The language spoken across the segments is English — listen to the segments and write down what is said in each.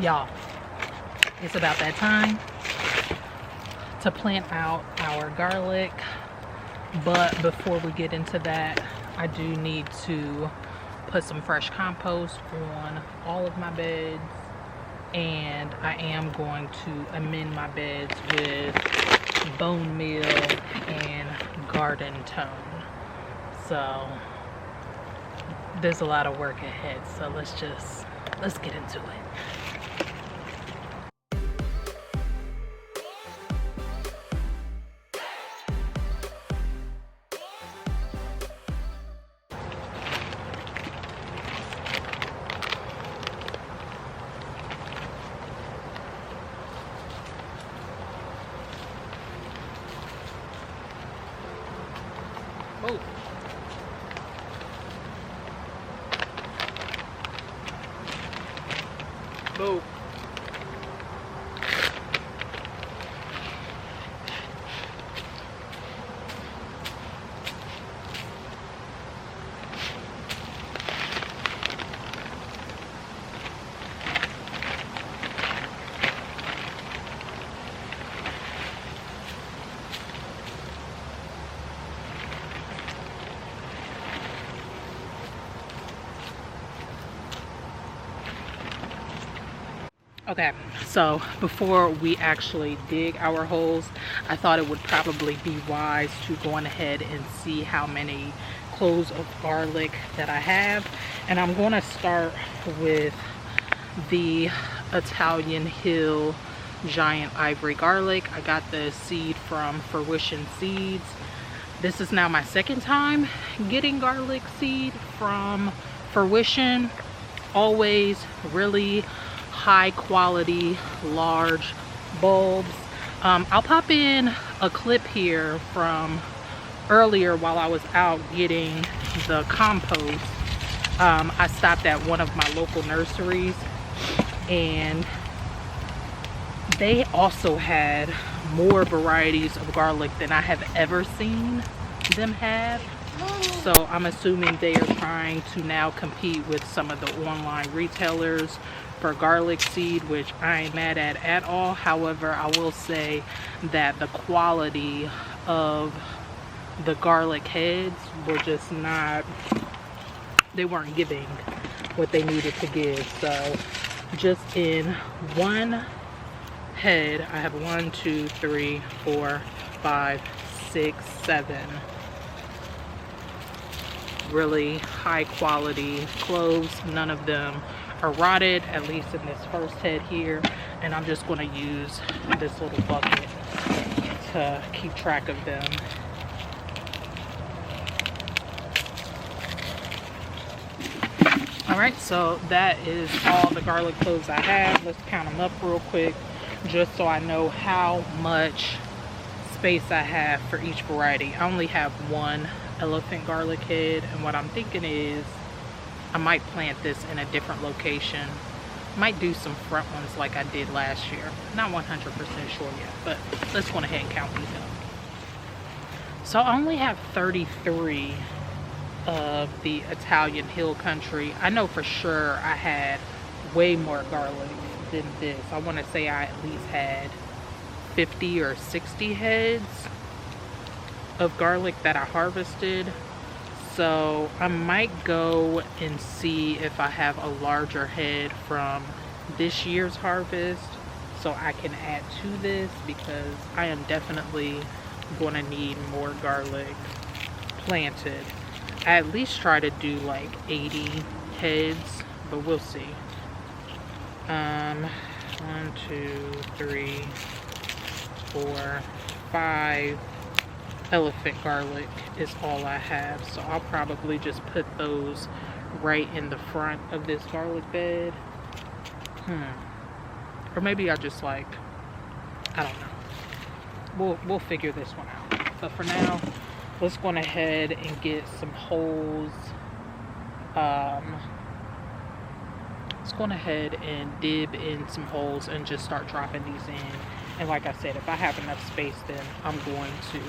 Y'all, it's about that time to plant out our garlic. But before we get into that, I do need to put some fresh compost on all of my beds, and I am going to amend my beds with bone meal and garden tone. So there's a lot of work ahead, so let's get into it. Oh. Boo. Okay, so before we actually dig our holes, I thought it would probably be wise to go on ahead and see how many cloves of garlic that I have. And I'm going to start with the Italian Hill Giant Ivory Garlic. I got the seed from Fruition Seeds. This is now my second time getting garlic seed from Fruition. Always really high quality large bulbs. I'll pop in a clip here from earlier while I was out getting the compost. I stopped at one of my local nurseries, and they also had more varieties of garlic than I have ever seen them have. So I'm assuming they are trying to now compete with some of the online retailers for garlic seed, which I ain't mad at all. However, I will say that the quality of the garlic heads were just not, they weren't giving what they needed to give. So just in one head, I have 1, 2, 3, 4, 5, 6, 7 really high quality cloves. None of them are rotted, at least in this first head here. And I'm just going to use this little bucket to keep track of them. All right, so that is all the garlic cloves I have. Let's count them up real quick, just so I know how much space I have for each variety. I only have one elephant garlic head, and what I'm thinking is I might plant this in a different location. Might do some front ones like I did last year. Not 100% sure yet, but let's go ahead and count these up. So I only have 33 of the Italian Hill Country. I know for sure I had way more garlic than this. I want to say I at least had 50 or 60 heads of garlic that I harvested. So I might go and see if I have a larger head from this year's harvest so I can add to this, because I am definitely going to need more garlic planted. I at least try to do like 80 heads, but we'll see. 1, 2, 3, 4, 5 elephant garlic is all I have, so I'll probably just put those right in the front of this garlic bed. Or maybe I just like, I don't know, we'll figure this one out. But for now, let's go ahead and get some holes. Let's go ahead and dib in some holes and just start dropping these in. And like I said, if I have enough space, then I'm going to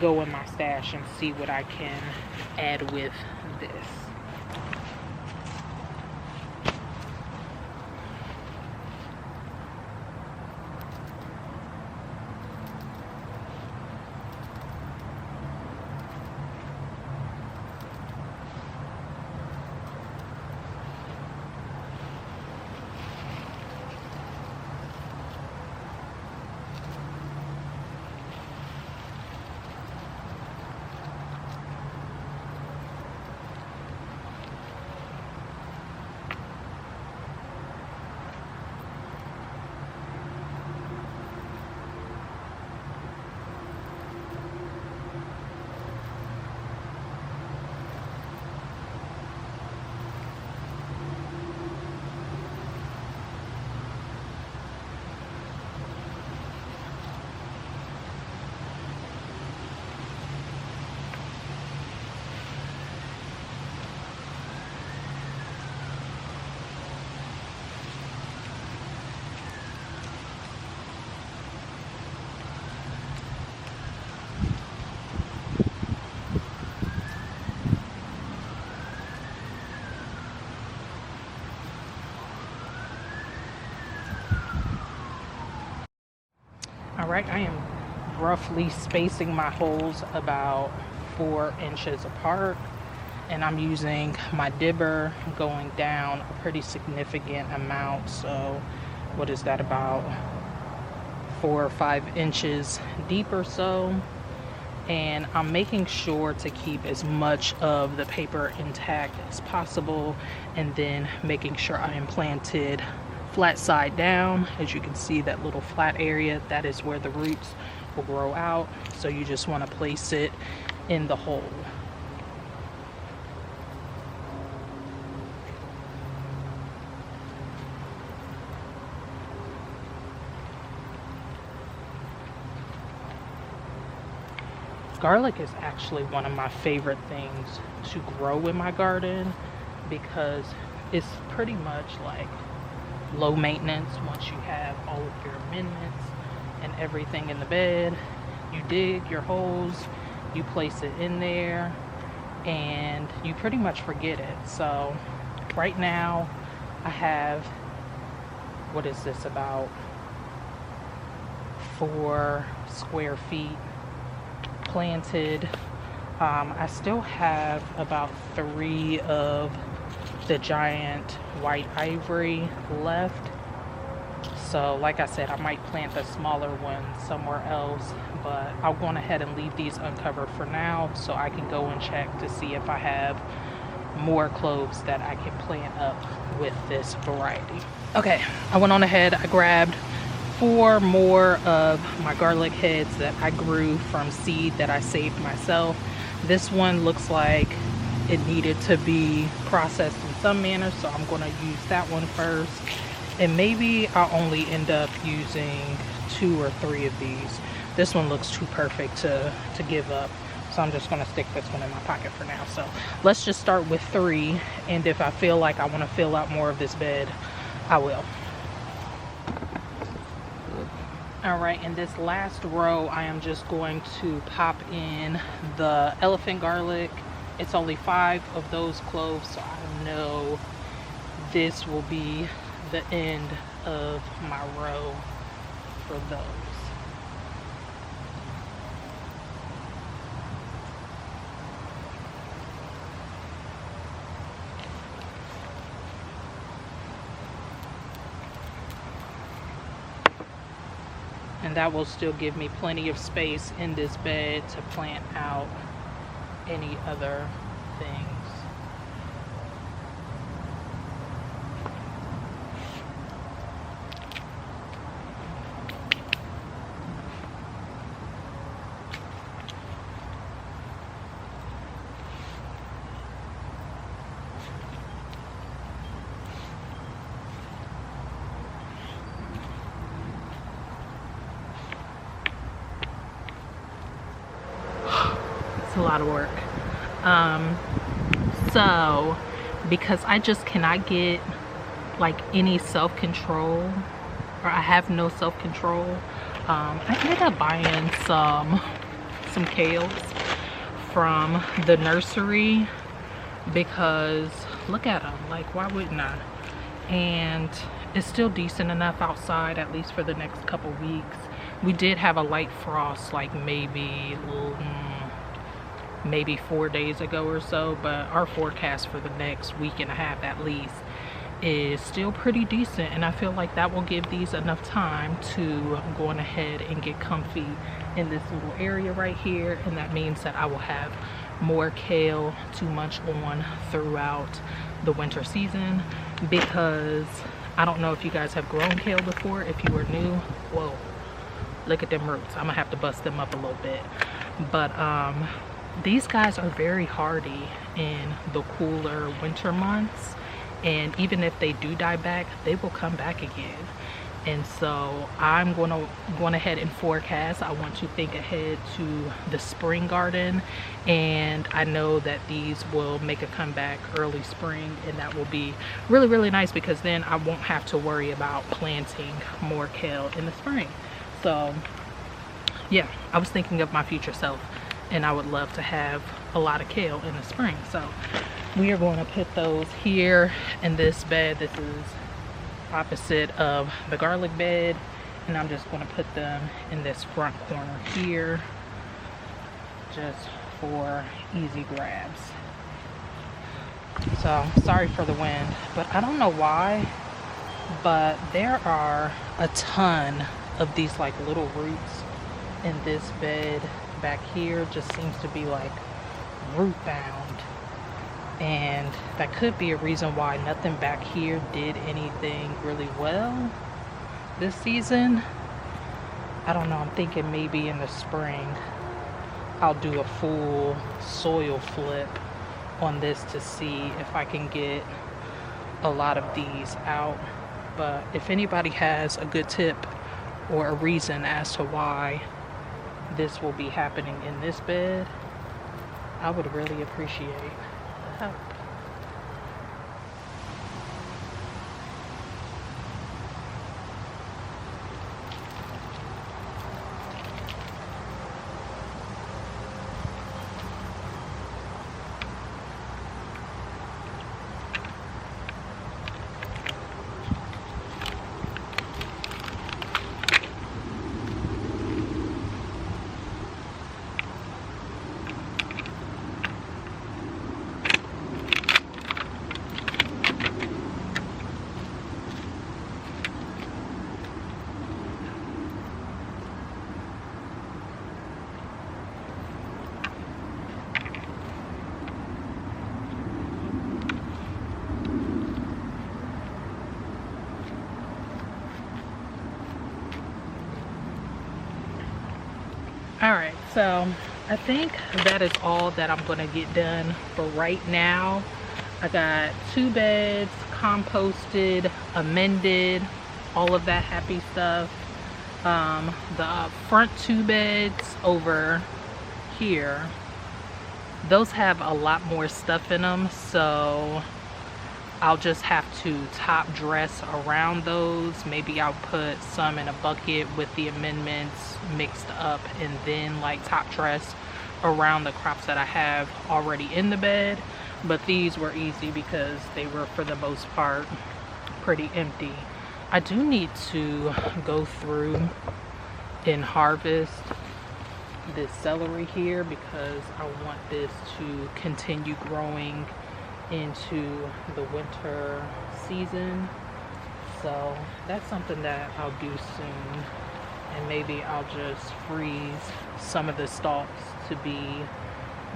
go in my stash and see what I can add with this. All right, I am roughly spacing my holes about 4 inches apart, and I'm using my dibber going down a pretty significant amount. So what is that, about 4 or 5 inches deep or so? And I'm making sure to keep as much of the paper intact as possible, and then making sure I am planted flat side down. As you can see, that little flat area, that is where the roots will grow out. So you just want to place it in the hole. Garlic is actually one of my favorite things to grow in my garden because it's pretty much like low maintenance. Once you have all of your amendments and everything in the bed, you dig your holes, you place it in there, and you pretty much forget it. So right now I have, what is this, about 4 square feet planted. I still have about 3 of the giant white ivory left. So like I said, I might plant the smaller one somewhere else, but I'll go ahead and leave these uncovered for now so I can go and check to see if I have more cloves that I can plant up with this variety. Okay, I went on ahead, I grabbed 4 more of my garlic heads that I grew from seed that I saved myself. This one looks like it needed to be processed in some manner, so I'm going to use that one first. And maybe I'll only end up using 2 or 3 of these. This one looks too perfect to give up, so I'm just going to stick this one in my pocket for now. So let's just start with 3, and if I feel like I want to fill out more of this bed, I will. All right, in this last row, I am just going to pop in the elephant garlic. It's only 5 of those cloves, so I know this will be the end of my row for those. And that will still give me plenty of space in this bed to plant out any other things. A lot of work. So because I just cannot get like any self-control, or I have no self-control, I ended up buying some kales from the nursery because look at them, like why wouldn't I? And it's still decent enough outside, at least for the next couple weeks. We did have a light frost like maybe 4 days ago or so, but our forecast for the next week and a half at least is still pretty decent, and I feel like that will give these enough time to go on ahead and get comfy in this little area right here, and that means that I will have more kale to munch on throughout the winter season. Because I don't know if you guys have grown kale before. If you are new, whoa, look at them roots. I'm gonna have to bust them up a little bit, but these guys are very hardy in the cooler winter months, and even if they do die back, they will come back again. And so I'm going ahead and forecast. I want to think ahead to the spring garden, and I know that these will make a comeback early spring, and that will be really, really nice because then I won't have to worry about planting more kale in the spring. So yeah, I was thinking of my future self, and I would love to have a lot of kale in the spring. So we are going to put those here in this bed. This is opposite of the garlic bed, And I'm just going to put them in this front corner here, just for easy grabs. So sorry for the wind, but I don't know why, but there are a ton of these like little roots in this bed back here. Just seems to be like root bound, and that could be a reason why nothing back here did anything really well this season. I don't know, I'm thinking maybe in the spring I'll do a full soil flip on this to see if I can get a lot of these out. But if anybody has a good tip or a reason as to why this will be happening in this bed, I would really appreciate the help. Alright, so I think that is all that I'm going to get done for right now. I got 2 beds composted, amended, all of that happy stuff. The front 2 beds over here, those have a lot more stuff in them, so I'll just have to top dress around those. Maybe I'll put some in a bucket with the amendments mixed up, and then like top dress around the crops that I have already in the bed. But these were easy because they were for the most part pretty empty. I do need to go through and harvest this celery here because I want this to continue growing into the winter season. So that's something that I'll do soon, and maybe I'll just freeze some of the stalks to be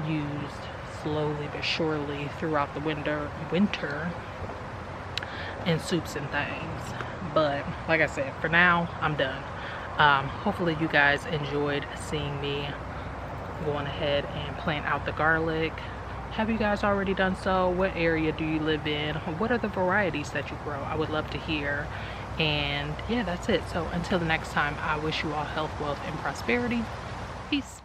used slowly but surely throughout the winter in soups and things. But like I said, for now I'm done. Hopefully you guys enjoyed seeing me going ahead and plant out the garlic. Have you guys already done so? What area do you live in? What are the varieties that you grow? I would love to hear. And yeah, that's it. So until the next time, I wish you all health, wealth, and prosperity. Peace.